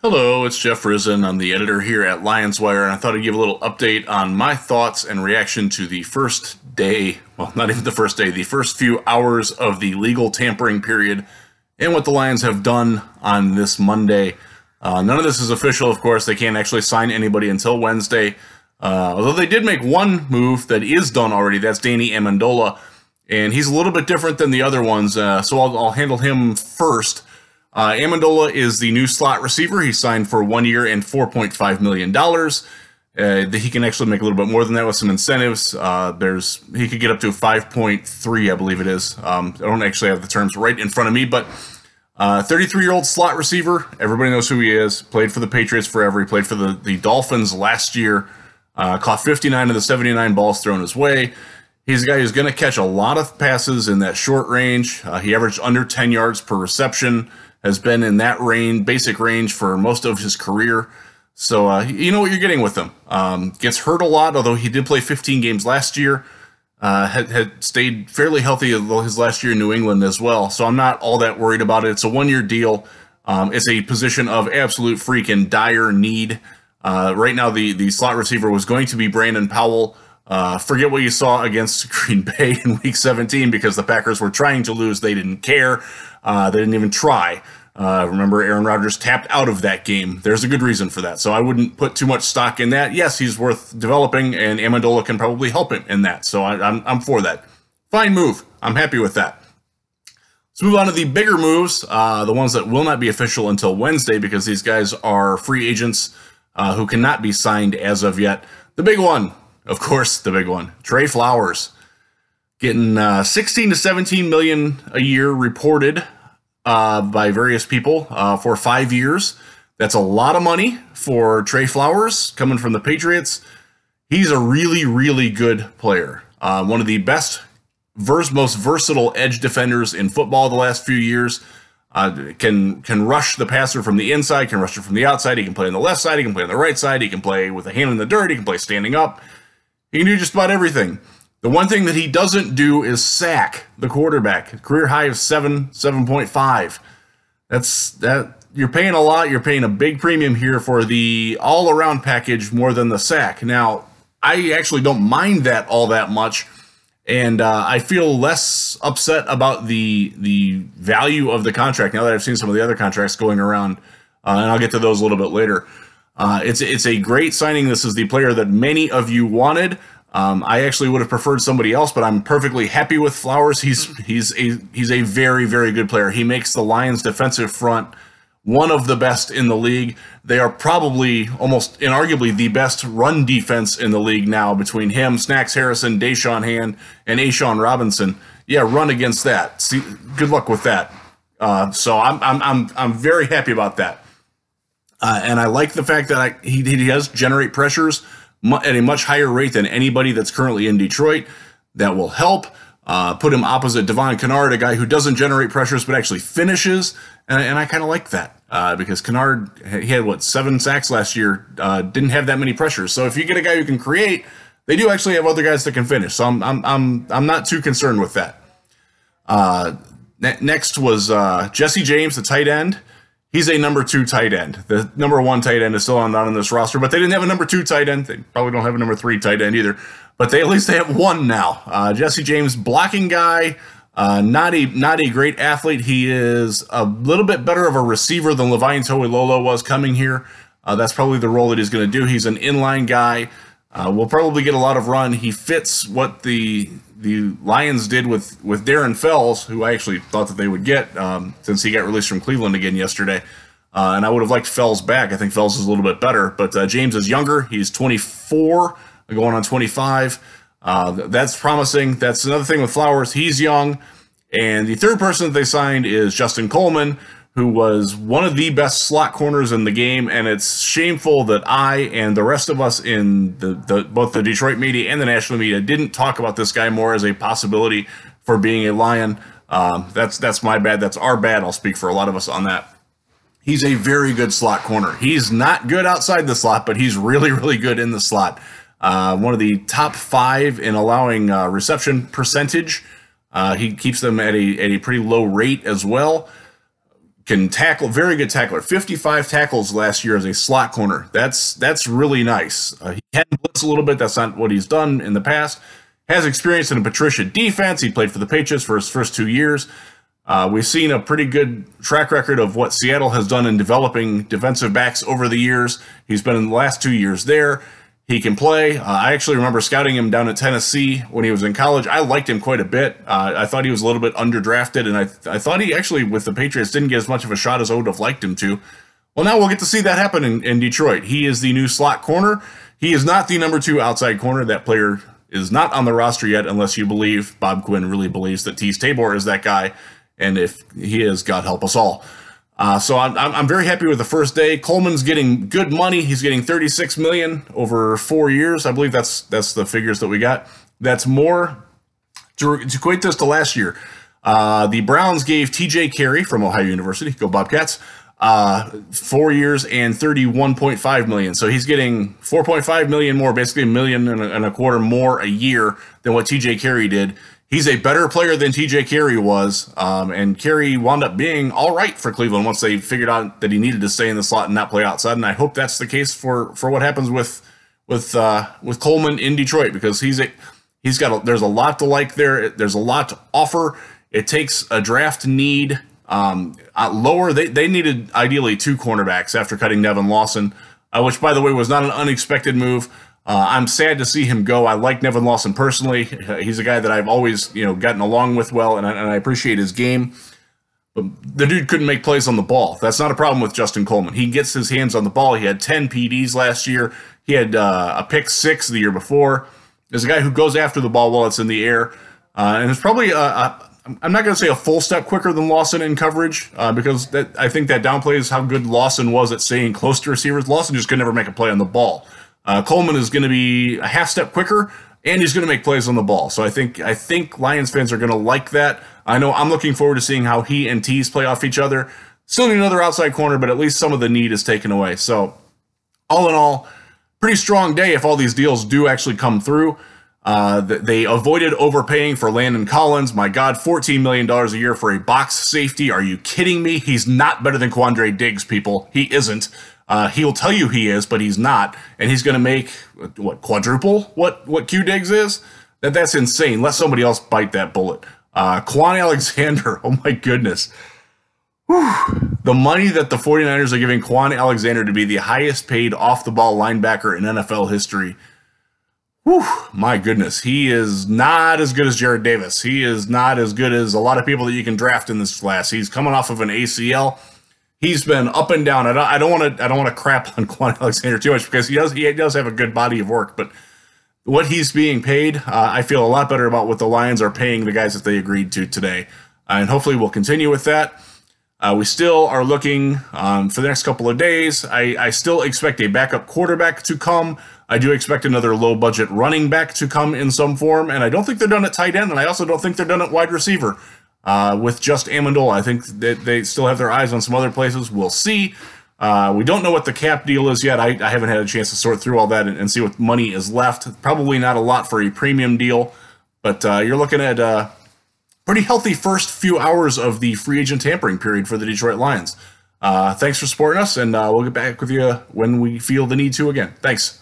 Hello, it's Jeff Risdon. I'm the editor here at Lions Wire, and I thought I'd give a little update on my thoughts and reaction to the first day, well, not even the first day, the first few hours of the legal tampering period and what the Lions have done on this Monday. None of this is official, of course. They can't actually sign anybody until Wednesday, although they did make one move that is done already. That's Danny Amendola, and he's a little bit different than the other ones, so I'll handle him first. Amendola is the new slot receiver. He signed for 1 year and $4.5 million. He can actually make a little bit more than that with some incentives. He could get up to 5.3, I believe it is. I don't actually have the terms right in front of me, but 33-year-old slot receiver. Everybody knows who he is. Played for the Patriots forever. He played for the Dolphins last year. Caught 59 of the 79 balls thrown his way. He's a guy who's going to catch a lot of passes in that short range. He averaged under 10 yards per reception. Has been in that range, basic range, for most of his career. So you know what you're getting with him. Gets hurt a lot, although he did play 15 games last year. Had stayed fairly healthy his last year in New England as well. So I'm not all that worried about it. It's a one-year deal. It's a position of absolute freaking dire need. Right now, the slot receiver was going to be Brandon Powell. Forget what you saw against Green Bay in Week 17 because the Packers were trying to lose. They didn't care. They didn't even try. Remember, Aaron Rodgers tapped out of that game. There's a good reason for that. So I wouldn't put too much stock in that. Yes, he's worth developing, and Amendola can probably help him in that. So I'm for that. Fine move. I'm happy with that. Let's move on to the bigger moves, the ones that will not be official until Wednesday because these guys are free agents who cannot be signed as of yet. The big one, of course, the big one, Trey Flowers. Getting 16 to 17 million a year reported by various people for 5 years. That's a lot of money for Trey Flowers coming from the Patriots. He's a really, really good player. One of the best, most versatile edge defenders in football the last few years. Can rush the passer from the inside, can rush it from the outside. He can play on the left side. He can play on the right side. He can play with a hand in the dirt. He can play standing up. He can do just about everything. The one thing that he doesn't do is sack the quarterback. Career high of 7.5. That you're paying a lot. You're paying a big premium here for the all-around package more than the sack. Now, I actually don't mind that all that much, and I feel less upset about the value of the contract now that I've seen some of the other contracts going around, and I'll get to those a little bit later. It's a great signing. This is the player that many of you wanted. I actually would have preferred somebody else, but I'm perfectly happy with Flowers. He's a very, very good player. He makes the Lions' defensive front one of the best in the league. They are probably almost inarguably the best run defense in the league now between him, Snacks Harrison, Deshaun Hand, and A'Shawn Robinson. Yeah, run against that. See, good luck with that. So I'm very happy about that. And I like the fact that he does generate pressures at a much higher rate than anybody that's currently in Detroit. That will help. Put him opposite Devon Kennard, a guy who doesn't generate pressures but actually finishes. And I kind of like that because Kennard, he had, 7 sacks last year, didn't have that many pressures. So if you get a guy who can create, they do actually have other guys that can finish. So I'm not too concerned with that. Next was Jesse James, the tight end. He's a number 2 tight end. The number 1 tight end is still not on this roster, but they didn't have a number 2 tight end. They probably don't have a number 3 tight end either, but they at least they have one now. Jesse James, blocking guy, not a great athlete. He is a little bit better of a receiver than Le'Veon Toilolo was coming here. That's probably the role that he's going to do. He's an inline guy. Will probably get a lot of run. He fits what the Lions did with Darren Fells, who I actually thought that they would get since he got released from Cleveland again yesterday. And I would have liked Fells back. I think Fells is a little bit better. But James is younger. He's 24, going on 25. That's promising. That's another thing with Flowers. He's young. And the third person that they signed is Justin Coleman, who was one of the best slot corners in the game, and it's shameful that I and the rest of us in both the Detroit media and the national media didn't talk about this guy more as a possibility for being a Lion. That's my bad. That's our bad. I'll speak for a lot of us on that. He's a very good slot corner. He's not good outside the slot, but he's really, really good in the slot. One of the top 5 in allowing reception percentage. He keeps them at a pretty low rate as well. can tackle, very good tackler. 55 tackles last year as a slot corner. That's really nice. He had blitz a little bit. That's not what he's done in the past. Has experience in a Patricia defense. He played for the Patriots for his first 2 years. We've seen a pretty good track record of what Seattle has done in developing defensive backs over the years. He's been in the last 2 years there. He can play. I actually remember scouting him down at Tennessee when he was in college. I liked him quite a bit. I thought he was a little bit underdrafted, and I thought he actually, with the Patriots, didn't get as much of a shot as I would have liked him to. Well, now we'll get to see that happen in Detroit. He is the new slot corner. He is not the number 2 outside corner. That player is not on the roster yet, unless you believe, Bob Quinn really believes that Tease Tabor is that guy, and if he is, God help us all. So I'm very happy with the first day. Coleman's getting good money. He's getting $36 million over 4 years. I believe that's the figures that we got. That's more. To equate this to last year, the Browns gave T.J. Carey from Ohio University, go Bobcats, 4 years and $31.5 million. So he's getting $4.5 million more, basically $1.25 million more a year than what T.J. Carey did. He's a better player than T.J. Carey was, and Carey wound up being all right for Cleveland once they figured out that he needed to stay in the slot and not play outside. And I hope that's the case for what happens with Coleman in Detroit, because there's a lot to like there. There's a lot to offer. It takes a draft need lower. They needed ideally 2 cornerbacks after cutting Nevin Lawson, which by the way was not an unexpected move. I'm sad to see him go. I like Nevin Lawson personally. He's a guy that I've always, gotten along with well, and I appreciate his game. But the dude couldn't make plays on the ball. That's not a problem with Justin Coleman. He gets his hands on the ball. He had 10 PDs last year. He had a pick 6 the year before. There's a guy who goes after the ball while it's in the air, and it's probably I'm not going to say a full step quicker than Lawson in coverage, because I think that downplays how good Lawson was at staying close to receivers. Lawson just could never make a play on the ball. Coleman is going to be a half step quicker, and he's going to make plays on the ball. So I think Lions fans are going to like that. I know I'm looking forward to seeing how he and Tease play off each other. Still need another outside corner, but at least some of the need is taken away. So all in all, pretty strong day if all these deals do actually come through. They avoided overpaying for Landon Collins. My God, $14 million a year for a box safety. Are you kidding me? He's not better than Quandre Diggs, people. He isn't. He'll tell you he is, but he's not. And he's going to make, quadruple what Q Diggs is? That's insane. Let somebody else bite that bullet. Quan Alexander, oh my goodness. Whew. The money that the 49ers are giving Quan Alexander to be the highest paid off-the-ball linebacker in NFL history. Whew, my goodness. He is not as good as Jared Davis. He is not as good as a lot of people that you can draft in this class. He's coming off of an ACL. He's been up and down. I don't want to crap on Quan Alexander too much, because he does have a good body of work, but what he's being paid, I feel a lot better about what the Lions are paying the guys that they agreed to today, and hopefully we'll continue with that. We still are looking for the next couple of days. I still expect a backup quarterback to come. I do expect another low-budget running back to come in some form, and I don't think they're done at tight end, and I also don't think they're done at wide receiver. With just Amendola. I think that they still have their eyes on some other places. We'll see. We don't know what the cap deal is yet. I haven't had a chance to sort through all that and see what money is left. Probably not a lot for a premium deal, but you're looking at a pretty healthy first few hours of the free agent tampering period for the Detroit Lions. Thanks for supporting us, and we'll get back with you when we feel the need to again. Thanks.